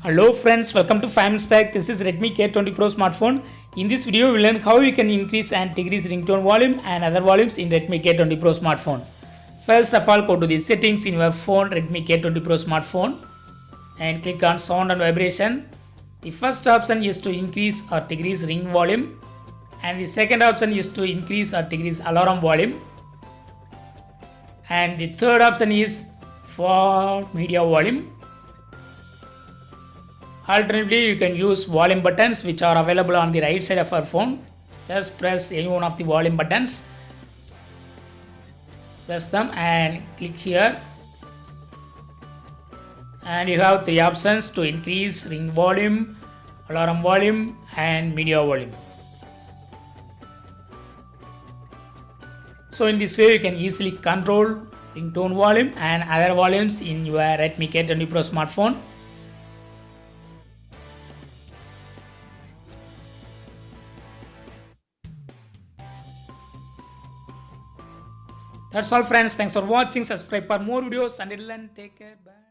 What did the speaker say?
Hello friends, welcome to 5 Minutes Tech. This is Redmi K20 Pro smartphone. In this video, we'll learn how you can increase and decrease ringtone volume and other volumes in Redmi K20 Pro smartphone. First of all, go to the settings in your phone, Redmi K20 Pro smartphone, and click on sound and vibration. The first option is to increase or decrease ring volume, and the second option is to increase or decrease alarm volume, and the third option is for media volume. Alternatively, you can use volume buttons which are available on the right side of our phone. Just press any one of the volume buttons. Press them and click here. And you have three options to increase ring volume, alarm volume and media volume. So in this way, you can easily control ringtone volume and other volumes in your Redmi K20 Pro smartphone. That's all friends. Thanks for watching. Subscribe for more videos. Until then, take care. Bye.